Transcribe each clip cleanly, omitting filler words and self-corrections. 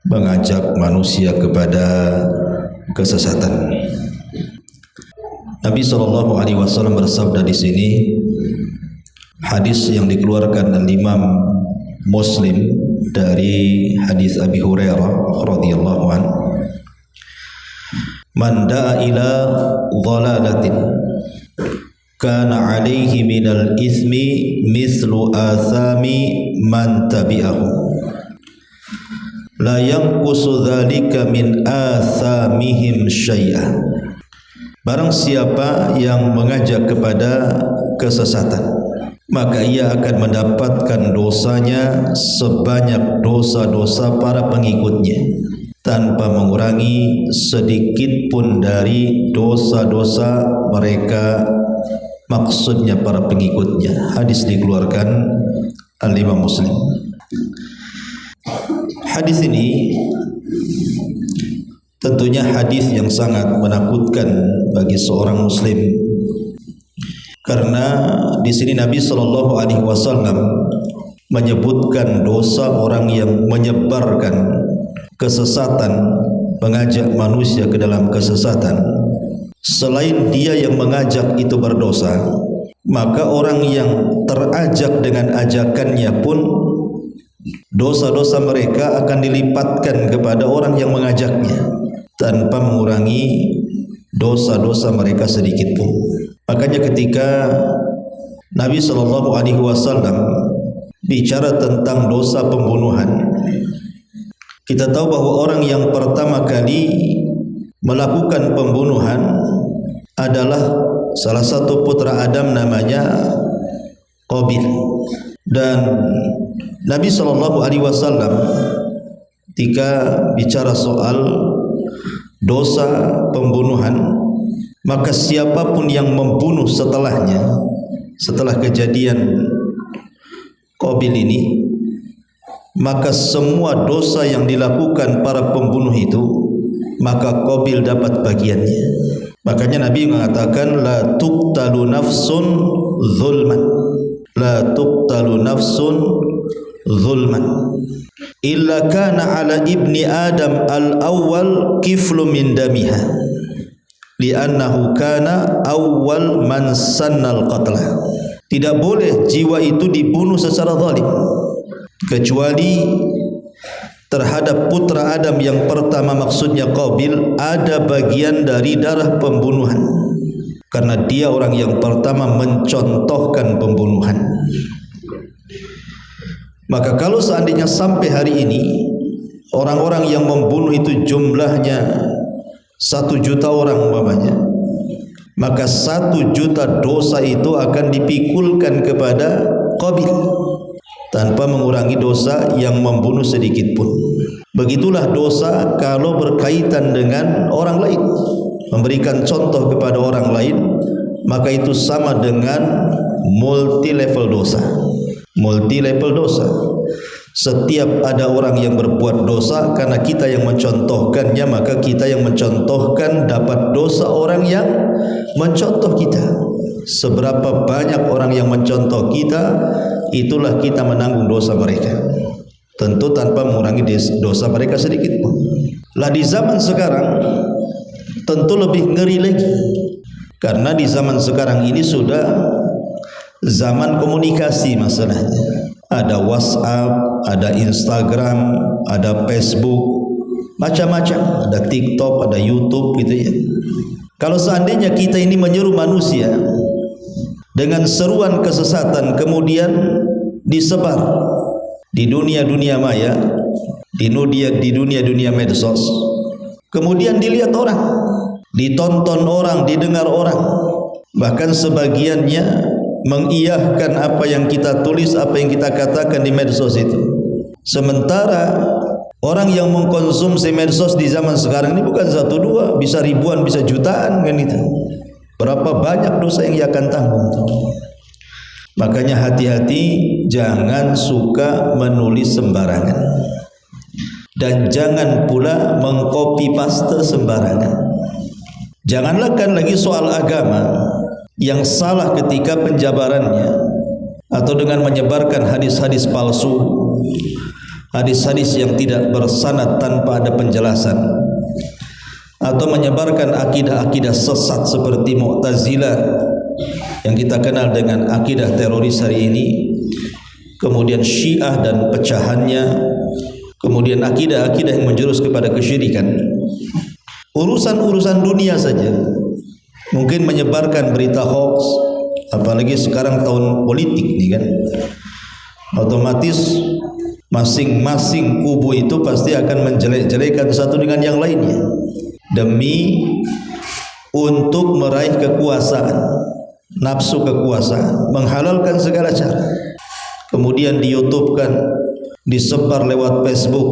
Mengajak manusia kepada kesesatan. Nabi SAW bersabda di sini, hadis yang dikeluarkan oleh Imam Muslim dari hadis Abi Hurairah radhiyallahu anhu, "Man da'a ila dhalalatin kana 'alaihi minal itsmi mithlu athami man tabi'ahu la yanqusu dzalika min athamihim syai'a." Barang siapa yang mengajak kepada kesesatan, maka ia akan mendapatkan dosanya sebanyak dosa-dosa para pengikutnya, tanpa mengurangi sedikit pun dari dosa-dosa mereka, maksudnya para pengikutnya. Hadis dikeluarkan oleh Imam Muslim. Hadis ini tentunya hadis yang sangat menakutkan bagi seorang muslim, karena di sini Nabi SAW menyebutkan dosa orang yang menyebarkan kesesatan, mengajak manusia ke dalam kesesatan. Selain dia yang mengajak itu berdosa, maka orang yang terajak dengan ajakannya pun dosa-dosa mereka akan dilipatkan kepada orang yang mengajaknya, tanpa mengurangi dosa-dosa mereka sedikit pun. Makanya ketika Nabi SAW bicara tentang dosa pembunuhan, kita tahu bahwa orang yang pertama kali melakukan pembunuhan adalah salah satu putra Adam, namanya Qabil. Dan Nabi SAW ketika bicara soal dosa pembunuhan, maka siapapun yang membunuh setelahnya, setelah kejadian Qabil ini, maka semua dosa yang dilakukan para pembunuh itu, maka Qabil dapat bagiannya. Makanya Nabi mengatakan, la tuqtalu nafsun zulman, la tuqtalu nafsun zulman illa kana ala ibni Adam al-awwal kiflu min damiha li'annahu kana awwal man sannal qatla. Tidak boleh jiwa itu dibunuh secara zalim kecuali terhadap putra Adam yang pertama, maksudnya Qabil, ada bagian dari darah pembunuhan, karena dia orang yang pertama mencontohkan pembunuhan. Maka kalau seandainya sampai hari ini orang-orang yang membunuh itu jumlahnya 1 juta orang umpamanya, maka 1 juta dosa itu akan dipikulkan kepada Qabil tanpa mengurangi dosa yang membunuh sedikit pun. Begitulah dosa kalau berkaitan dengan orang lain, memberikan contoh kepada orang lain, maka itu sama dengan multi level dosa. Multi level dosa. Setiap ada orang yang berbuat dosa, karena kita yang mencontohkannya, maka kita yang mencontohkan dapat dosa orang yang mencontoh kita. Seberapa banyak orang yang mencontoh kita, itulah kita menanggung dosa mereka, tentu tanpa mengurangi dosa mereka sedikit pun. Lah di zaman sekarang tentu lebih ngeri lagi, karena di zaman sekarang ini sudah zaman komunikasi masalahnya. Ada WhatsApp, ada Instagram, ada Facebook, macam-macam, ada TikTok, ada YouTube gitu ya. Kalau seandainya kita ini menyeru manusia dengan seruan kesesatan, kemudian disebar di dunia-dunia maya, di dunia-dunia medsos, kemudian dilihat orang, ditonton orang, didengar orang, bahkan sebagiannya mengiyahkan apa yang kita tulis, apa yang kita katakan di medsos itu. Sementara orang yang mengkonsumsi medsos di zaman sekarang ini bukan 1, 2, bisa ribuan, bisa jutaan kan itu. Berapa banyak dosa yang ia akan tanggung. Makanya hati-hati, jangan suka menulis sembarangan. dan jangan pula mengcopy paste sembarangan. Janganlah kan lagi soal agama yang salah ketika penjabarannya atau dengan menyebarkan hadis-hadis palsu, hadis-hadis yang tidak bersanad tanpa ada penjelasan, atau menyebarkan akidah-akidah sesat seperti Mu'tazilah yang kita kenal dengan akidah teroris hari ini, kemudian Syiah dan pecahannya, kemudian akidah-akidah yang menjurus kepada kesyirikan. Urusan-urusan dunia saja, mungkin menyebarkan berita hoax, apalagi sekarang tahun politik nih kan, otomatis masing-masing kubu itu pasti akan menjelek-jelekan satu dengan yang lainnya demi untuk meraih kekuasaan, nafsu kekuasaan, menghalalkan segala cara, kemudian di YouTube-kan, disebar lewat Facebook,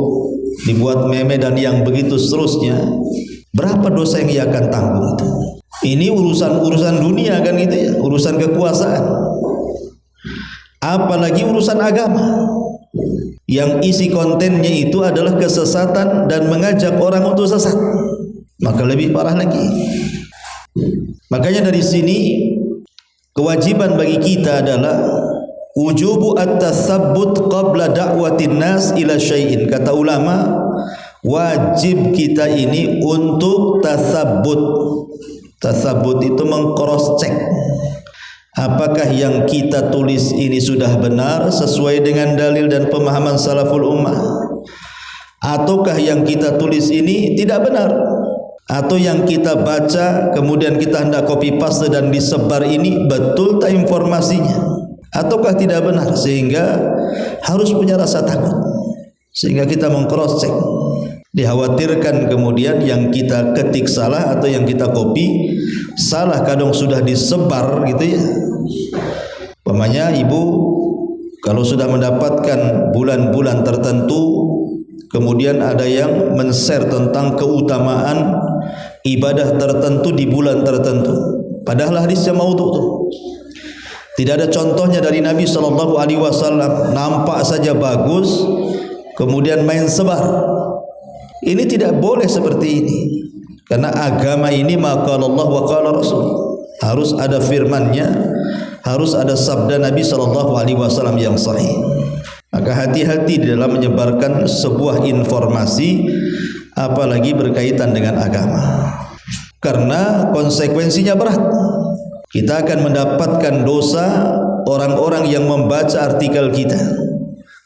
dibuat meme dan yang begitu seterusnya. Berapa dosa yang ia akan tanggung itu? Ini urusan dunia kan gitu ya, urusan kekuasaan. Apalagi urusan agama yang isi kontennya itu adalah kesesatan dan mengajak orang untuk sesat, maka lebih parah lagi. Makanya dari sini kewajiban bagi kita adalah wujubu at-tatsabbut qabla da'watin nas ila syai'in. Kata ulama, wajib kita ini untuk tasabbut. Tasabbut itu meng-cross check. Apakah yang kita tulis ini sudah benar sesuai dengan dalil dan pemahaman salaful ummah, ataukah yang kita tulis ini tidak benar, atau yang kita baca kemudian kita hendak copy paste dan disebar ini betul tak informasinya, ataukah tidak benar, sehingga harus punya rasa takut, sehingga kita meng-cross check. Dikhawatirkan kemudian yang kita ketik salah atau yang kita copy salah, kadang sudah disebar gitu ya. Umpamanya ibu kalau sudah mendapatkan bulan-bulan tertentu, kemudian ada yang men-share tentang keutamaan ibadah tertentu di bulan tertentu, padahal hadisnya maudhu tuh. Tidak ada contohnya dari Nabi SAW, nampak saja bagus kemudian main sebar. Ini tidak boleh seperti ini, karena agama ini maka Allah wa qala Rasul, harus ada firmannya, harus ada sabda Nabi SAW yang sahih. Maka hati-hati di dalam menyebarkan sebuah informasi, apalagi berkaitan dengan agama, karena konsekuensinya berat. Kita akan mendapatkan dosa orang-orang yang membaca artikel kita,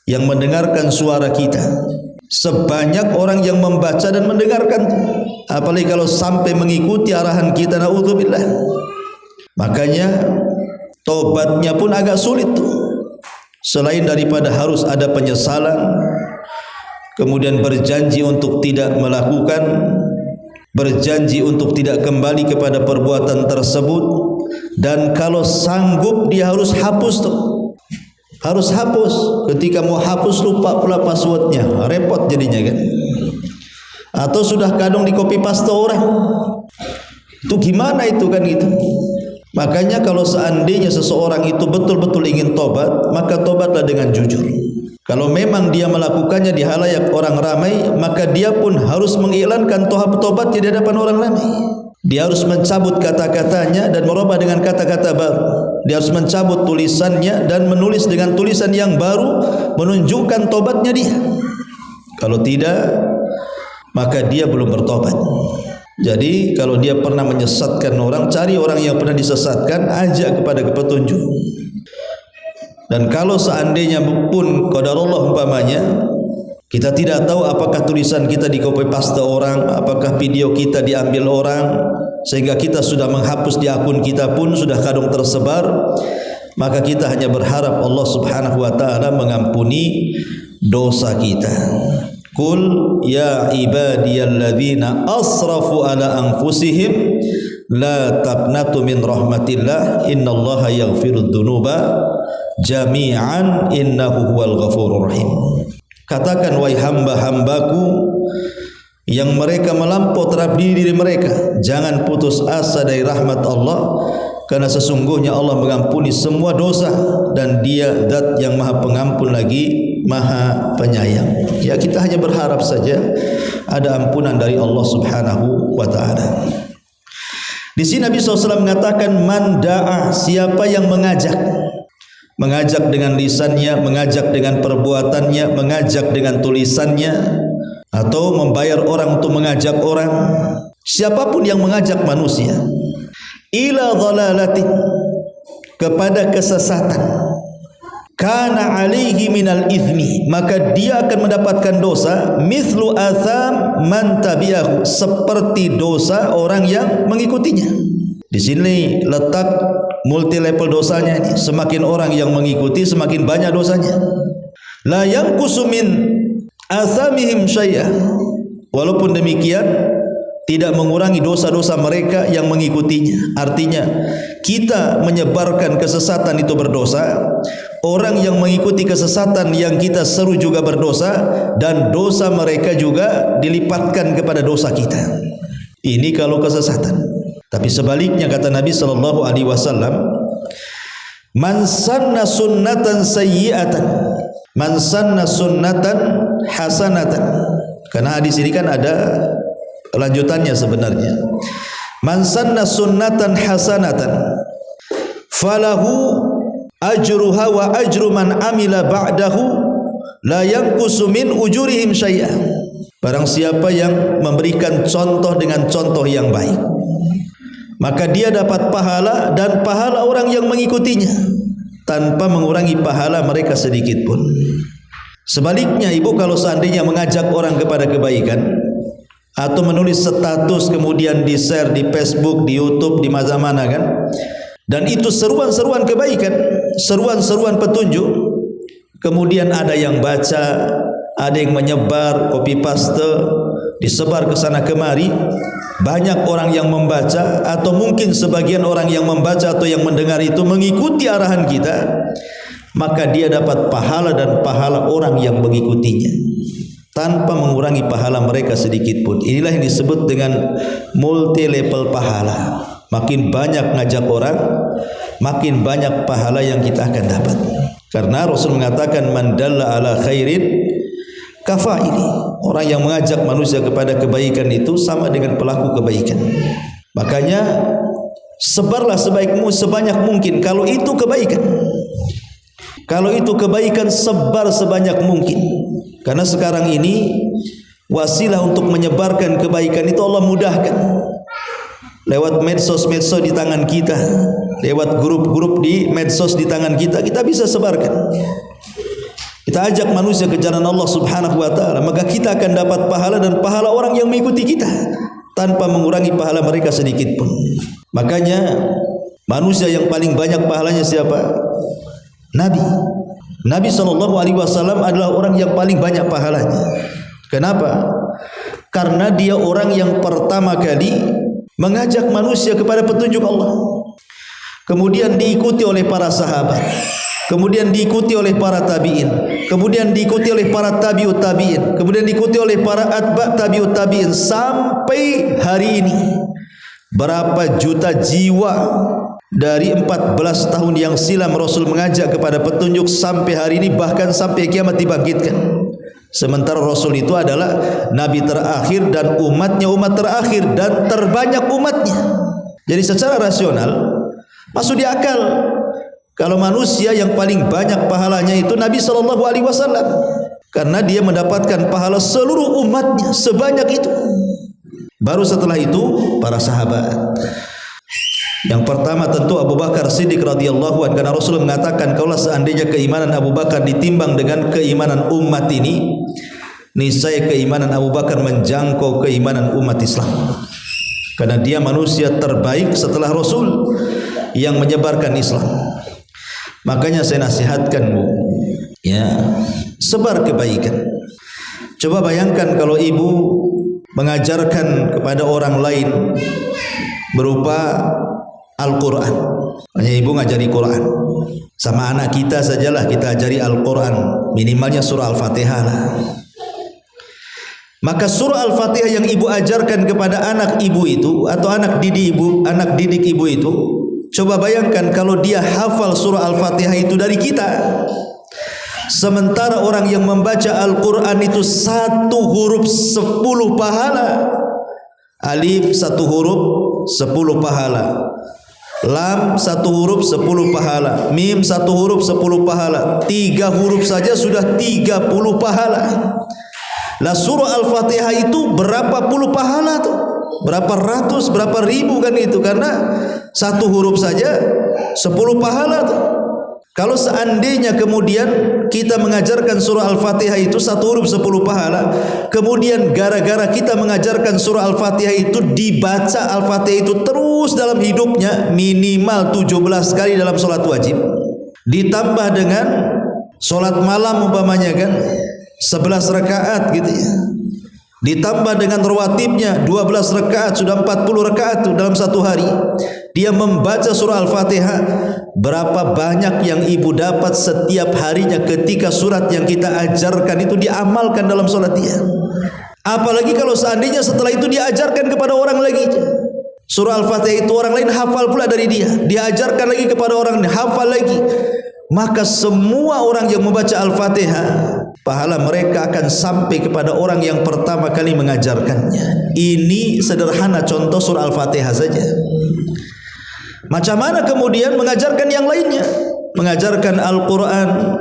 yang mendengarkan suara kita. Sebanyak orang yang membaca dan mendengarkan, apalagi kalau sampai mengikuti arahan kita, naudzubillah. Makanya tobatnya pun agak sulit tuh. Selain daripada harus ada penyesalan, kemudian berjanji untuk tidak melakukan, berjanji untuk tidak kembali kepada perbuatan tersebut, dan kalau sanggup dia harus hapus tuh. Harus hapus. Ketika mau hapus lupa pula passwordnya, repot jadinya kan. Atau sudah kadang di copy paste orang, itu gimana itu kan gitu. Makanya kalau seandainya seseorang itu betul-betul ingin tobat, maka tobatlah dengan jujur. Kalau memang dia melakukannya di halayak orang ramai, maka dia pun harus mengiklankan tobat di hadapan orang ramai. Dia harus mencabut kata-katanya dan merubah dengan kata-kata baru. Dia harus mencabut tulisannya dan menulis dengan tulisan yang baru, menunjukkan tobatnya dia. Kalau tidak, maka dia belum bertobat. Jadi kalau dia pernah menyesatkan orang, cari orang yang pernah disesatkan, ajak kepada petunjuk. Dan kalau seandainya pun qadarullah umpamanya, kita tidak tahu apakah tulisan kita di copy paste orang, apakah video kita diambil orang, sehingga kita sudah menghapus di akun kita pun sudah kadung tersebar, maka kita hanya berharap Allah Subhanahu wa taala mengampuni dosa kita. Qul ya ibadiyalladzina asrafu ala anfusihim la taqnatu min rahmatillah innallaha yaghfirud dzunuba jami'an innahu huwal ghafurur rahim. Katakan wahai hamba-hambaku yang mereka melampau terhadap diri mereka, jangan putus asa dari rahmat Allah, karena sesungguhnya Allah mengampuni semua dosa dan Dia zat yang Maha Pengampun lagi Maha Penyayang. Ya, kita hanya berharap saja ada ampunan dari Allah Subhanahu wa taala. Di sini Nabi SAW mengatakan, man da'a, siapa yang mengajak dengan lisannya, mengajak dengan perbuatannya, mengajak dengan tulisannya, atau membayar orang untuk mengajak orang, siapapun yang mengajak manusia ila dhalalatin, kepada kesesatan, kana alaihi minal ithmi, maka dia akan mendapatkan dosa mithlu atham man tabi'ahu, seperti dosa orang yang mengikutinya. Di sini letak multi level dosanya ini. Semakin orang yang mengikuti, semakin banyak dosanya. La yanqusu min athamihim syai'a, walaupun demikian tidak mengurangi dosa-dosa mereka yang mengikutinya. Artinya, kita menyebarkan kesesatan itu berdosa, orang yang mengikuti kesesatan yang kita seru juga berdosa, dan dosa mereka juga dilipatkan kepada dosa kita. Ini kalau kesesatan. Tapi sebaliknya kata Nabi sallallahu alaihi wasallam, man sanna sunnatan sayyi'atan, man sanna sunnatan hasanatan. Karena hadis ini kan ada lanjutannya sebenarnya. Man sanna sunnatan hasanatan falahu ajruha wa ajru man amila ba'dahu la yanqusu min ujurihim syai'a. Barang siapa yang memberikan contoh dengan contoh yang baik, maka dia dapat pahala dan pahala orang yang mengikutinya tanpa mengurangi pahala mereka sedikit pun. Sebaliknya, ibu kalau seandainya mengajak orang kepada kebaikan atau menulis status kemudian di-share di Facebook, di YouTube, di mana-mana kan, dan itu seruan-seruan kebaikan, seruan-seruan petunjuk, kemudian ada yang baca, ada yang menyebar, copy paste, disebar ke sana kemari, banyak orang yang membaca, atau mungkin sebagian orang yang membaca atau yang mendengar itu mengikuti arahan kita, maka dia dapat pahala dan pahala orang yang mengikutinya tanpa mengurangi pahala mereka sedikit pun. Inilah yang disebut dengan multi level pahala. Makin banyak ngajak orang, makin banyak pahala yang kita akan dapat. Karena Rasul mengatakan, man dalla ala khairin kafaili, orang yang mengajak manusia kepada kebaikan itu sama dengan pelaku kebaikan. Makanya sebarlah sebanyak mungkin kalau itu kebaikan. Kalau itu kebaikan, sebar sebanyak mungkin. Karena sekarang ini wasilah untuk menyebarkan kebaikan itu Allah mudahkan. Lewat medsos-medsos di tangan kita, lewat grup-grup di medsos di tangan kita, kita bisa sebarkan. Kita ajak manusia ke jalan Allah Subhanahu wa taala, maka kita akan dapat pahala dan pahala orang yang mengikuti kita tanpa mengurangi pahala mereka sedikit pun. Makanya manusia yang paling banyak pahalanya siapa? Nabi. Nabi SAW adalah orang yang paling banyak pahalanya. Kenapa? Karena dia orang yang pertama kali mengajak manusia kepada petunjuk Allah, kemudian diikuti oleh para sahabat, kemudian diikuti oleh para tabi'in, kemudian diikuti oleh para tabi'ut tabi'in, kemudian diikuti oleh para atba' tabi'ut tabi'in, sampai hari ini. Berapa juta jiwa dari 14 tahun yang silam Rasul mengajak kepada petunjuk sampai hari ini, bahkan sampai kiamat dibangkitkan. Sementara Rasul itu adalah Nabi terakhir dan umatnya umat terakhir dan terbanyak umatnya. Jadi secara rasional masuk di akal kalau manusia yang paling banyak pahalanya itu Nabi SAW, karena dia mendapatkan pahala seluruh umatnya sebanyak itu. Baru setelah itu para sahabat. Yang pertama tentu Abu Bakar Siddiq radhiyallahu anhu, karena Rasul mengatakan kalau seandainya keimanan Abu Bakar ditimbang dengan keimanan umat ini, niscaya keimanan Abu Bakar menjangkau keimanan umat Islam. Karena dia manusia terbaik setelah Rasul yang menyebarkan Islam. Makanya saya nasihatkanmu, ya, sebar kebaikan. Coba bayangkan kalau ibu mengajarkan kepada orang lain berupa Al-Quran. Hanya ibu ngajari Quran. Sama anak kita sajalah kita ajari Al-Quran, minimalnya surah Al-Fatihah lah. Maka surah Al-Fatihah yang ibu ajarkan kepada anak ibu itu atau anak didik ibu itu, coba bayangkan kalau dia hafal surah Al-Fatihah itu dari kita, Sementara orang yang membaca Al-Quran itu satu huruf 10 pahala. Alif satu huruf 10 pahala, lam satu huruf 10 pahala, mim satu huruf 10 pahala. 3 huruf saja sudah 30 pahala. Lah surah Al-Fatihah itu berapa puluh pahala tuh? Berapa ratus, berapa ribu kan itu, karena satu huruf saja 10 pahala tuh. Kalau seandainya kemudian kita mengajarkan surah Al-Fatihah itu satu huruf 10 pahala, kemudian gara-gara kita mengajarkan surah Al-Fatihah itu dibaca Al-Fatihah itu terus dalam hidupnya minimal 17 kali dalam sholat wajib, ditambah dengan sholat malam umpamanya kan 11 rakaat gitu ya, ditambah dengan rawatibnya 12 rakaat, sudah 40 rakaat tuh dalam satu hari. Dia membaca surah Al-Fatihah, berapa banyak yang ibu dapat setiap harinya ketika surat yang kita ajarkan itu diamalkan dalam sholat dia. Apalagi kalau seandainya setelah itu diajarkan kepada orang lagi. Surah Al-Fatihah itu orang lain hafal pula dari dia, diajarkan lagi kepada orang lain, hafal lagi. Maka semua orang yang membaca Al-Fatihah, pahala mereka akan sampai kepada orang yang pertama kali mengajarkannya. Ini sederhana contoh surah Al-Fatihah saja. Macam mana kemudian mengajarkan yang lainnya? Mengajarkan Al-Quran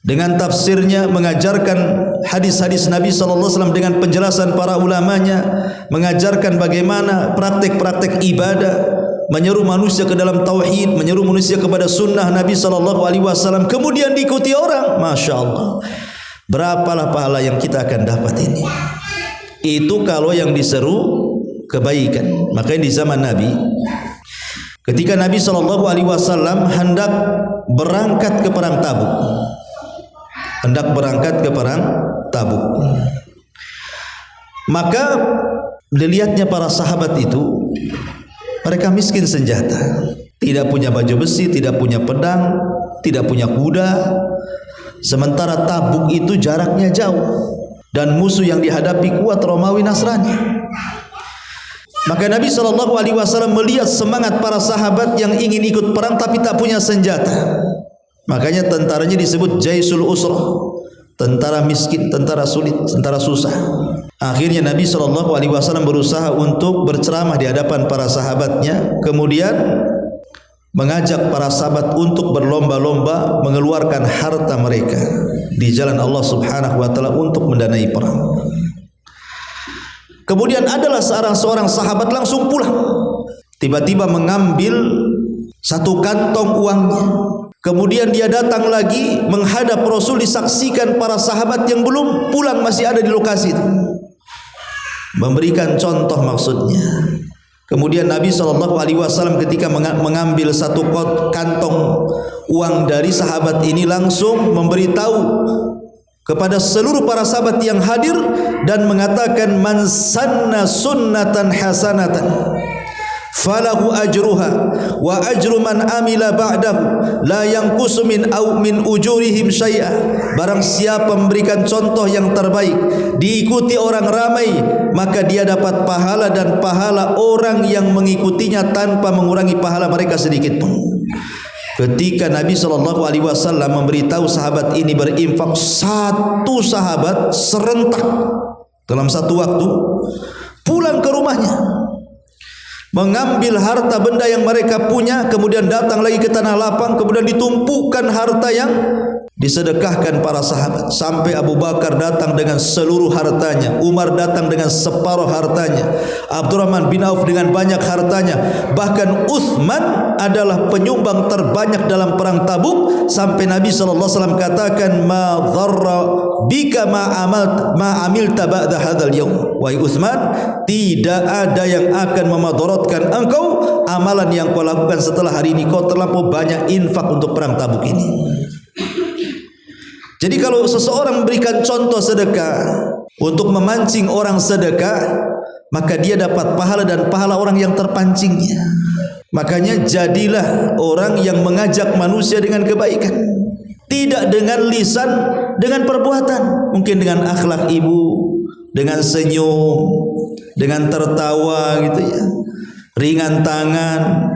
dengan tafsirnya, mengajarkan hadis-hadis Nabi SAW dengan penjelasan para ulamanya, mengajarkan bagaimana praktek-praktek ibadah, menyeru manusia ke dalam tauhid, menyeru manusia kepada sunnah Nabi SAW, kemudian diikuti orang. Masya Allah, berapalah pahala yang kita akan dapat ini. Itu kalau yang diseru kebaikan. Makanya di zaman Nabi, ketika Nabi SAW hendak berangkat ke perang Tabuk, maka dilihatnya para sahabat itu, mereka miskin senjata, tidak punya baju besi, tidak punya pedang, tidak punya kuda. Sementara Tabuk itu jaraknya jauh dan musuh yang dihadapi kuat Romawi Nasrani. Maka Nabi SAW melihat semangat para sahabat yang ingin ikut perang tapi tak punya senjata. Makanya tentaranya disebut Jaisul Usrah, tentara miskin, tentara sulit, tentara susah. Akhirnya Nabi SAW berusaha untuk berceramah di hadapan para sahabatnya, kemudian mengajak para sahabat untuk berlomba-lomba mengeluarkan harta mereka di jalan Allah Subhanahu wa taala untuk mendanai perang. Kemudian adalah seorang sahabat langsung pulang, tiba-tiba mengambil satu kantong uangnya. Kemudian dia datang lagi menghadap Rasul, disaksikan para sahabat yang belum pulang masih ada di lokasi itu, memberikan contoh maksudnya. Kemudian Nabi SAW ketika mengambil satu kantong uang dari sahabat ini, langsung memberitahu kepada seluruh para sahabat yang hadir dan mengatakan, man sanna sunnatan hasanatan falahu ajruha wa ajru man amila ba'dahu la yanqusu min ujurihim syai'a. Barang siapa memberikan contoh yang terbaik, diikuti orang ramai, maka dia dapat pahala dan pahala orang yang mengikutinya tanpa mengurangi pahala mereka sedikit pun. Ketika Nabi SAW memberitahu sahabat ini berinfak, satu sahabat serentak dalam satu waktu pulang ke rumahnya, mengambil harta benda yang mereka punya, kemudian datang lagi ke tanah lapang, kemudian ditumpukan harta yang disedekahkan para sahabat. Sampai Abu Bakar datang dengan seluruh hartanya, Umar datang dengan separuh hartanya, Abdurrahman bin Auf dengan banyak hartanya, bahkan Uthman adalah penyumbang terbanyak dalam perang Tabuk. Sampai Nabi SAW katakan, ma dharra bika ma amilta ba'da hadzal yaum. Wahai Uthman, tidak ada yang akan memadaratkan engkau amalan yang kau lakukan setelah hari ini. Kau terlampau banyak infak untuk perang Tabuk ini. Jadi kalau seseorang memberikan contoh sedekah untuk memancing orang sedekah, maka dia dapat pahala dan pahala orang yang terpancingnya. Makanya jadilah orang yang mengajak manusia dengan kebaikan, tidak dengan lisan, dengan perbuatan. Mungkin dengan akhlak ibu, dengan senyum, dengan tertawa gitu ya, ringan tangan.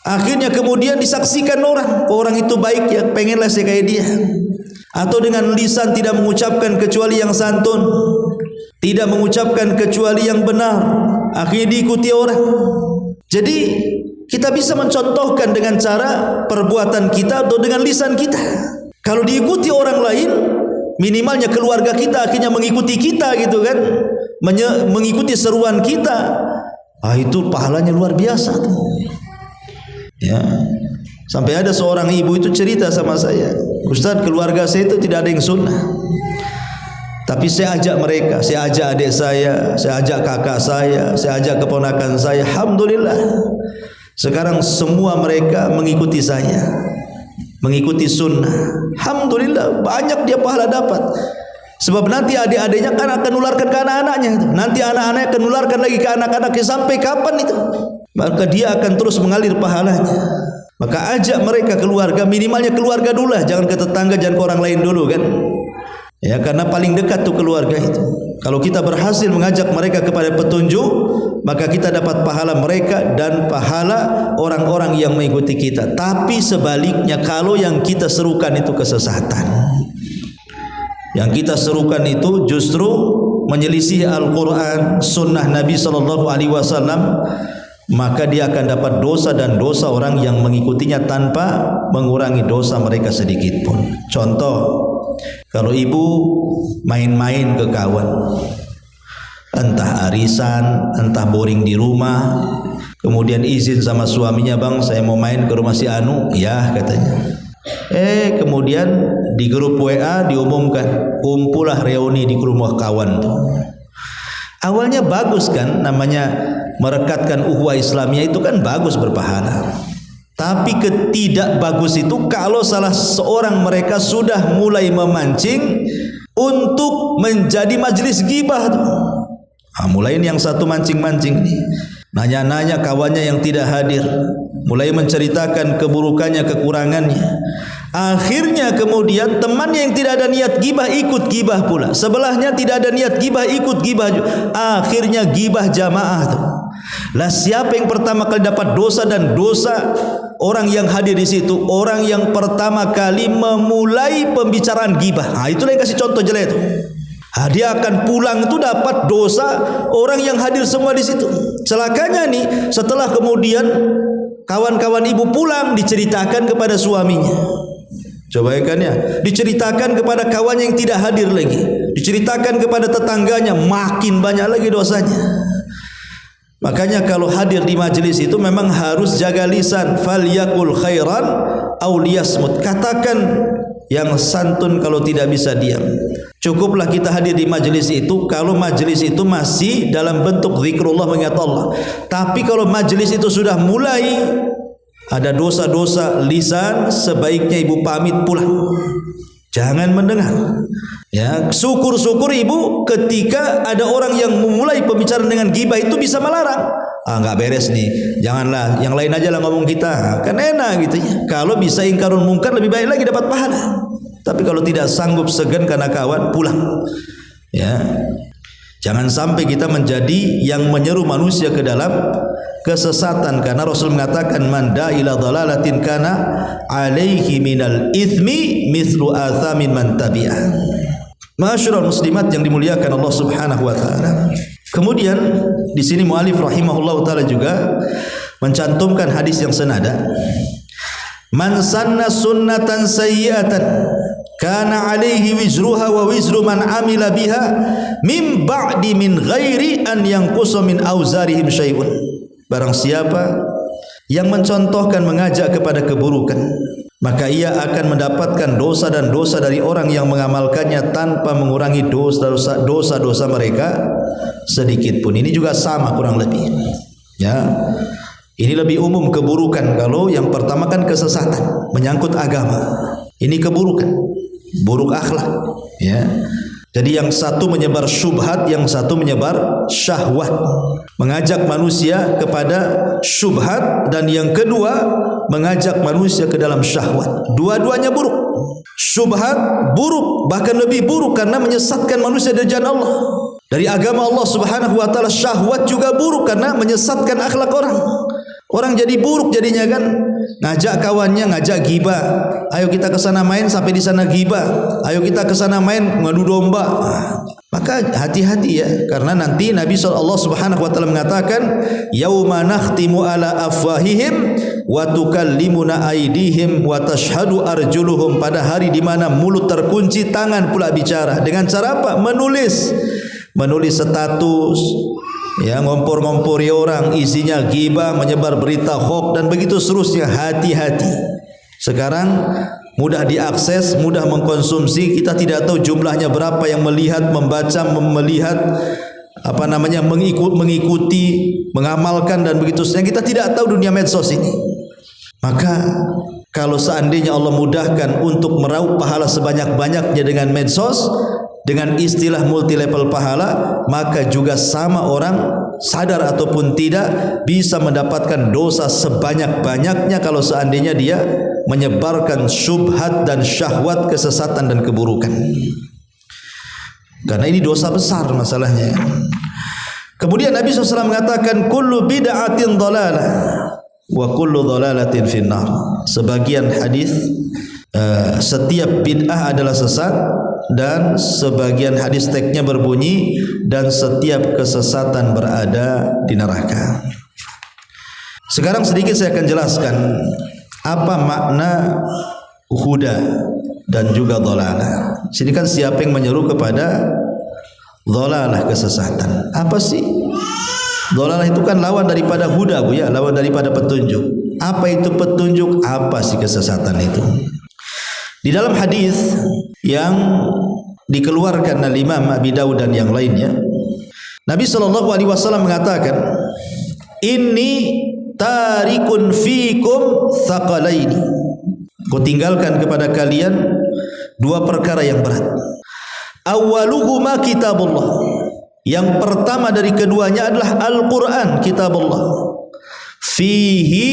Akhirnya kemudian disaksikan orang itu baik ya, pengenlah saya kayak dia. atau dengan lisan tidak mengucapkan kecuali yang santun, tidak mengucapkan kecuali yang benar, akhirnya diikuti orang. Jadi kita bisa mencontohkan dengan cara perbuatan kita atau dengan lisan kita. Kalau diikuti orang lain, minimalnya keluarga kita akhirnya mengikuti kita gitu kan, mengikuti seruan kita. Itu pahalanya luar biasa tuh. Ya. Sampai ada seorang ibu itu cerita sama saya, Ustaz, keluarga saya itu tidak ada yang sunnah, tapi saya ajak mereka, saya ajak adik saya ajak kakak saya ajak keponakan saya. Alhamdulillah, sekarang semua mereka mengikuti saya, mengikuti sunnah. Alhamdulillah, banyak dia pahala dapat. Sebab nanti adik-adiknya kan akan nularkan ke anak-anaknya, nanti anak-anaknya akan nularkan lagi ke anak-anaknya, sampai kapan itu? Maka dia akan terus mengalir pahalanya. Maka ajak mereka keluarga, minimalnya keluarga dulu lah, jangan ke tetangga, jangan ke orang lain dulu kan. Ya, karena paling dekat tuh keluarga itu. Kalau kita berhasil mengajak mereka kepada petunjuk, maka kita dapat pahala mereka dan pahala orang-orang yang mengikuti kita. Tapi sebaliknya, kalau yang kita serukan itu kesesatan, yang kita serukan itu justru menyelisih Al-Quran, sunnah Nabi SAW, maka dia akan dapat dosa dan dosa orang yang mengikutinya tanpa mengurangi dosa mereka sedikit pun. Contoh, kalau ibu main-main ke kawan, entah arisan, entah boring di rumah, kemudian izin sama suaminya, bang saya mau main ke rumah si Anu, ya katanya. Kemudian di grup WA diumumkan, kumpulah reuni di rumah kawan tuh. Awalnya bagus kan, namanya merekatkan ukhuwah Islamiyah itu kan bagus, berpahala. Tapi ketidak bagus itu kalau salah seorang mereka sudah mulai memancing untuk menjadi majelis ghibah tuh. Mulai yang satu mancing-mancing nih, nanya-nanya kawannya yang tidak hadir, mulai menceritakan keburukannya, kekurangannya. Akhirnya kemudian temannya yang tidak ada niat gibah ikut gibah pula, sebelahnya tidak ada niat gibah ikut gibah juga. Akhirnya gibah jamaah tuh. Lah siapa yang pertama kali dapat dosa dan dosa? Orang yang hadir di situ, orang yang pertama kali memulai pembicaraan gibah. Itulah yang kasih contoh jelek itu. Dia akan pulang itu dapat dosa orang yang hadir semua di situ. Celakanya nih, setelah kemudian kawan-kawan ibu pulang, diceritakan kepada suaminya. Coba kan ya, diceritakan kepada kawannya yang tidak hadir lagi, diceritakan kepada tetangganya, makin banyak lagi dosanya. Makanya kalau hadir di majelis itu memang harus jaga lisan, falyakul khairan aw liyasmut. Katakan yang santun kalau tidak bisa diam. Cukuplah kita hadir di majelis itu kalau majelis itu masih dalam bentuk zikrullah, mengingat Allah. Tapi kalau majelis itu sudah mulai ada dosa-dosa lisan, sebaiknya ibu pamit pulang, jangan mendengar. Ya, syukur-syukur ibu ketika ada orang yang memulai pembicaraan dengan gibah itu bisa melarang. Nggak beres nih, janganlah, yang lain aja lah ngomong kita, kan enak gitu ya. Kalau bisa ingkarun mungkar lebih baik lagi dapat pahala. Tapi kalau tidak sanggup, segan karena kawan, pulang. Ya, jangan sampai kita menjadi yang menyeru manusia ke dalam kesesatan, karena Rasul mengatakan man ila dhalalatin kana alaihi minal ithmi mithlu athamin man tabi'ah. Ma'asyiral muslimat yang dimuliakan Allah Subhanahu wa taala. Kemudian di sini muallif rahimahullahu taala juga mencantumkan hadis yang senada. Man sanna sunnatan sayyi'atan kana alaihi wizruha wa wizru man amila biha min ba'di min ghairi an yanqusa min auzarihim syai'un. Barang siapa yang mencontohkan, mengajak kepada keburukan, maka ia akan mendapatkan dosa dan dosa dari orang yang mengamalkannya tanpa mengurangi dosa-dosa mereka sedikit pun. Ini juga sama kurang lebih. Ya, ini lebih umum keburukan. Kalau yang pertama kan kesesatan, menyangkut agama. Ini keburukan, buruk akhlak. Ya. Jadi yang satu menyebar syubhat, yang satu menyebar syahwat, mengajak manusia kepada syubhat, dan yang kedua mengajak manusia ke dalam syahwat. Dua-duanya buruk. Syubhat buruk, bahkan lebih buruk karena menyesatkan manusia dari jalan Allah, dari agama Allah Subhanahu wa taala. Syahwat juga buruk karena menyesatkan akhlak orang. Orang jadi buruk jadinya kan, ngajak kawannya, ngajak gibah. Ayo kita ke sana main, sampai di sana gibah. Ayo kita ke sana main, ngadu domba. Maka hati-hati ya, karena nanti Nabi SAW mengatakan, yauma nakhtimu ala afwahihim wa tukallimuna aydihim wa tashhadu arjuluhum, pada hari di mana mulut terkunci, tangan pula bicara. Dengan cara apa? Menulis status, ya, ngompor-ngompori orang, isinya ghibah, menyebar berita hoax dan begitu seterusnya. Hati-hati. Sekarang mudah diakses, mudah mengkonsumsi. Kita tidak tahu jumlahnya berapa yang melihat, membaca, mengikuti, mengamalkan dan begitu seterusnya. Kita tidak tahu dunia medsos ini. Maka kalau seandainya Allah mudahkan untuk meraup pahala sebanyak-banyaknya dengan medsos, dengan istilah multi level pahala, maka juga sama orang sadar ataupun tidak bisa mendapatkan dosa sebanyak-banyaknya kalau seandainya dia menyebarkan syubhat dan syahwat, kesesatan dan keburukan. Karena ini dosa besar masalahnya. Kemudian Nabi SAW mengatakan, kullu bid'atin dhalalah wa kullu dhalalatin finnar. Sebagian hadis, setiap bid'ah adalah sesat, dan sebagian hadis teksnya berbunyi, dan setiap kesesatan berada di neraka. Sekarang sedikit saya akan jelaskan apa makna huda dan juga dhalalah. Sini kan siapa yang menyeru kepada dhalalah, kesesatan. Apa sih? Dhalalah itu kan lawan daripada huda, Bu ya, lawan daripada petunjuk. Apa itu petunjuk? Apa sih kesesatan itu? Di dalam hadis yang dikeluarkan oleh Imam Abi Dawud dan yang lainnya, Nabi SAW mengatakan, inni tarikun fikum thaqalaini, aku tinggalkan kepada kalian dua perkara yang berat. Awwaluhuma kitabullah, yang pertama dari keduanya adalah Al-Quran, kitabullah. Fihi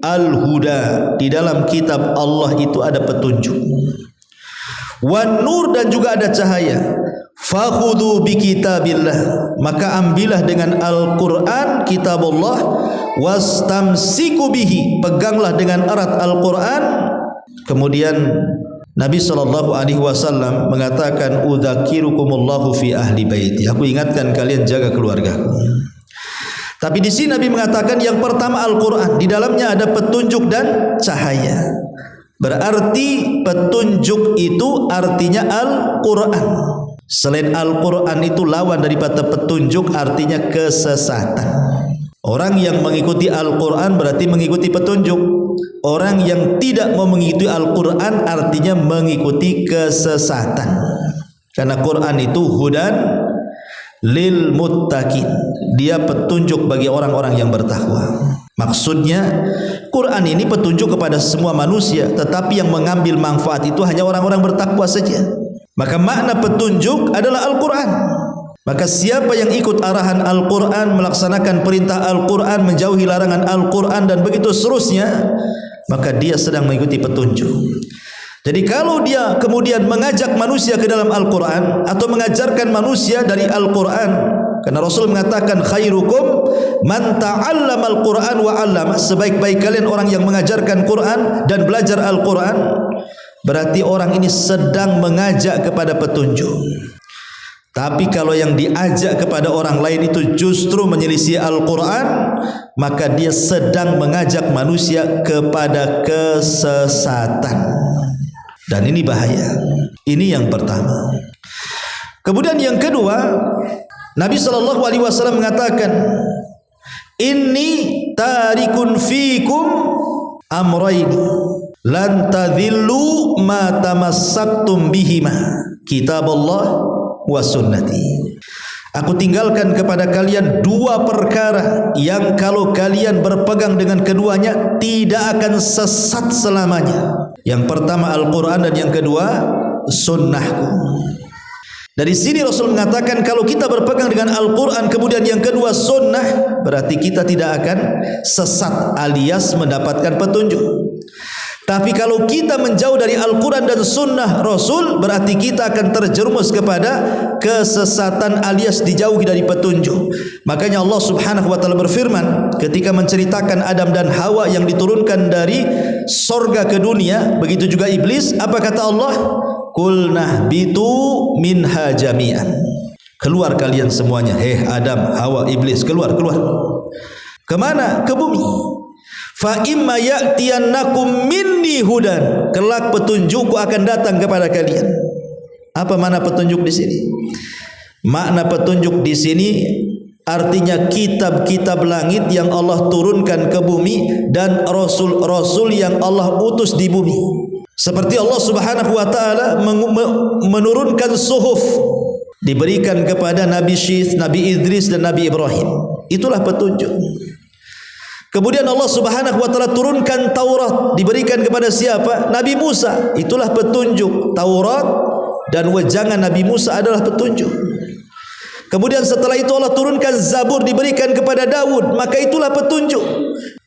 al-huda, di dalam kitab Allah itu ada petunjuk. Wan nur, dan juga ada cahaya. Fakhudhu bi kitabillah, maka ambillah dengan Al-Quran, kitabullah. Wastamsiku bihi, peganglah dengan erat Al-Quran. Kemudian Nabi SAW mengatakan, udzakirukumullahu fi ahli baiti, aku ingatkan kalian jaga keluargaku. Tapi di sini Nabi mengatakan yang pertama Al-Quran, di dalamnya ada petunjuk dan cahaya. Berarti petunjuk itu artinya Al-Quran. Selain Al-Quran itu lawan daripada petunjuk, artinya kesesatan. Orang yang mengikuti Al-Quran berarti mengikuti petunjuk. Orang yang tidak mau mengikuti Al-Quran artinya mengikuti kesesatan. Karena Quran itu hudan lil muttaqin, dia petunjuk bagi orang-orang yang bertakwa. Maksudnya Quran ini petunjuk kepada semua manusia, tetapi yang mengambil manfaat itu hanya orang-orang bertakwa saja. Maka makna petunjuk adalah Al-Quran. Maka siapa yang ikut arahan Al-Quran, melaksanakan perintah Al-Quran, menjauhi larangan Al-Quran dan begitu seterusnya, maka dia sedang mengikuti petunjuk. Jadi kalau dia kemudian mengajak manusia ke dalam Al-Quran atau mengajarkan manusia dari Al-Quran, karena Rasul mengatakan khairukum man ta'allama Al-Quran wa 'allama, sebaik-baik kalian orang yang mengajarkan Quran dan belajar Al-Quran, berarti orang ini sedang mengajak kepada petunjuk. Tapi kalau yang diajak kepada orang lain itu justru menyelisih Al-Quran, maka dia sedang mengajak manusia kepada kesesatan. Dan ini bahaya. Ini yang pertama. Kemudian yang kedua, Nabi SAW mengatakan, inni tarikun fikum amraini lan tadhillu ma tamassaktum bihima, kitabullah wa sunnati. Aku tinggalkan kepada kalian dua perkara yang kalau kalian berpegang dengan keduanya tidak akan sesat selamanya. Yang pertama Al-Quran dan yang kedua sunnahku. Dari sini Rasul mengatakan kalau kita berpegang dengan Al-Quran kemudian yang kedua sunnah, berarti kita tidak akan sesat alias mendapatkan petunjuk. Tapi kalau kita menjauh dari Al-Quran dan Sunnah Rasul, berarti kita akan terjerumus kepada kesesatan alias dijauhi dari petunjuk. Makanya Allah Subhanahu wa taala berfirman ketika menceritakan Adam dan Hawa yang diturunkan dari sorga ke dunia, begitu juga iblis. Apa kata Allah? Qul nahbitu minha jami'an. Keluar kalian semuanya, Adam, Hawa, iblis, keluar. Kemana? Ke bumi. Fa imma ya'tiyannakum minni hudan, kelak petunjukku akan datang kepada kalian. Apa makna petunjuk di sini? Makna petunjuk di sini artinya kitab-kitab langit yang Allah turunkan ke bumi dan rasul-rasul yang Allah utus di bumi. Seperti Allah Subhanahu wa taala menurunkan suhuf, diberikan kepada Nabi Syith, Nabi Idris dan Nabi Ibrahim. Itulah petunjuk. Kemudian Allah Subhanahu wa taala turunkan Taurat, diberikan kepada siapa? Nabi Musa. Itulah petunjuk. Taurat dan wejangan Nabi Musa adalah petunjuk. Kemudian setelah itu Allah turunkan Zabur, diberikan kepada Daud, maka itulah petunjuk.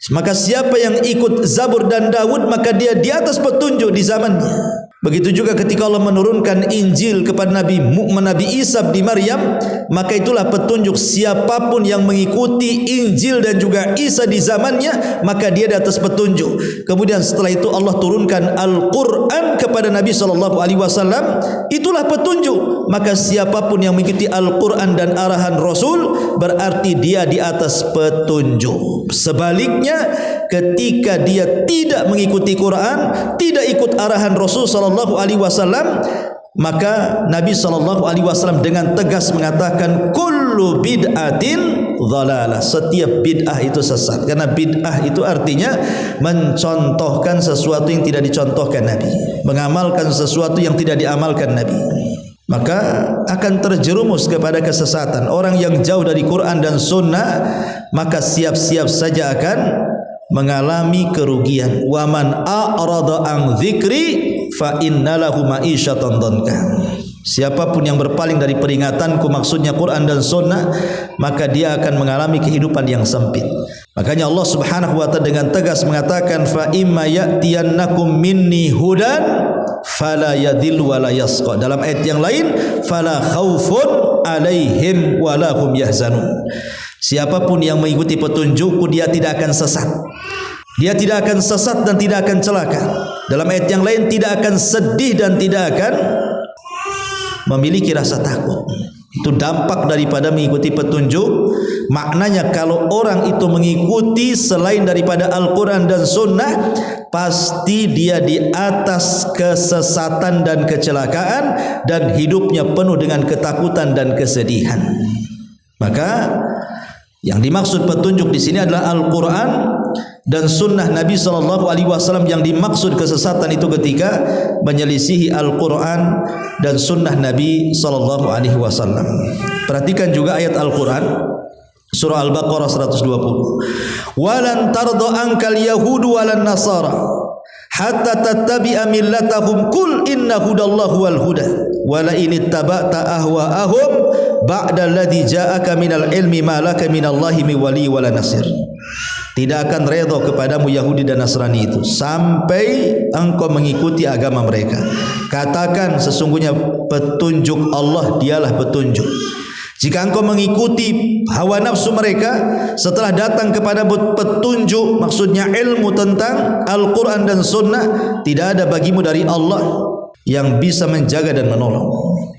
Maka siapa yang ikut Zabur dan Daud, maka dia di atas petunjuk di zamannya. Begitu juga ketika Allah menurunkan Injil kepada Nabi Isa di Maryam, maka itulah petunjuk. Siapapun yang mengikuti Injil dan juga Isa di zamannya, maka dia di atas petunjuk. Kemudian setelah itu Allah turunkan Al-Quran kepada Nabi SAW, itulah petunjuk. Maka siapapun yang mengikuti Al-Quran dan arahan Rasul, berarti dia di atas petunjuk. Sebaliknya, ketika dia tidak mengikuti Quran, tidak ikut arahan Rasul SAW, maka Nabi SAW dengan tegas mengatakan kullu bid'atin dhalalah, setiap bid'ah itu sesat. Karena bid'ah itu artinya mencontohkan sesuatu yang tidak dicontohkan Nabi, mengamalkan sesuatu yang tidak diamalkan Nabi, maka akan terjerumus kepada kesesatan. Orang yang jauh dari Quran dan Sunnah, maka siap-siap saja akan mengalami kerugian. Wa man a'rada an dzikri fa innalahu ma'isyatan dhanka. Siapapun yang berpaling dari peringatanku, maksudnya Quran dan Sunnah, maka dia akan mengalami kehidupan yang sempit. Makanya Allah Subhanahu wa taala dengan tegas mengatakan fa imma ya'tiyannakum minni hudan fala yadhillu wa la yasqa. Dalam ayat yang lain fala khaufun alaihim wa la hum yahzanun. Siapapun yang mengikuti petunjukku, dia tidak akan sesat. Dia tidak akan sesat dan tidak akan celaka. Dalam ayat yang lain, tidak akan sedih dan tidak akan memiliki rasa takut. Itu dampak daripada mengikuti petunjuk. Maknanya kalau orang itu mengikuti selain daripada Al-Quran dan Sunnah, pasti dia di atas kesesatan dan kecelakaan, dan hidupnya penuh dengan ketakutan dan kesedihan. Maka yang dimaksud petunjuk di sini adalah Al-Quran dan Sunnah Nabi SAW. Yang dimaksud kesesatan itu ketika menyelisihi Al-Quran dan Sunnah Nabi SAW. Perhatikan juga ayat Al-Quran surah Al-Baqarah 120. Walan tardo ankal yahudu walan nasara hatta tattabi'a millatahum qul inna hudallahu wal huda wala in ittaba'ta ahwa'ahum ba'da alladhi ja'aka minal ilmi ma laka minallahi min wali wala nasir. Tidak akan redha kepadamu Yahudi dan Nasrani itu sampai engkau mengikuti agama mereka. Katakan sesungguhnya petunjuk Allah dialah petunjuk. Jika engkau mengikuti hawa nafsu mereka setelah datang kepada petunjuk, maksudnya ilmu tentang Al-Quran dan Sunnah, tidak ada bagimu dari Allah yang bisa menjaga dan menolong.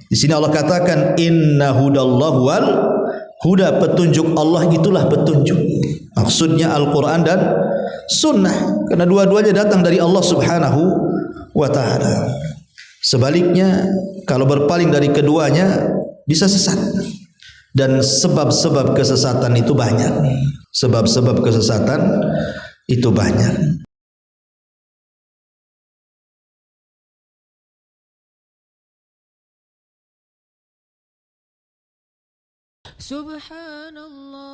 Di sini Allah katakan inna hudallahu wal huda, petunjuk Allah itulah petunjuk. Maksudnya Al-Quran dan Sunnah, karena dua-duanya datang dari Allah Subhanahu wa ta'ala. Sebaliknya, kalau berpaling dari keduanya bisa sesat. Dan sebab-sebab kesesatan itu banyak. Sebab-sebab kesesatan itu banyak. Subhanallah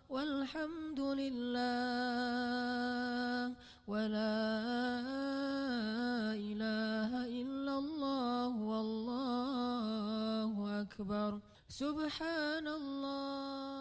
walhamdulillah wa la ilaha illallah wallahu akbar. Subhanallah.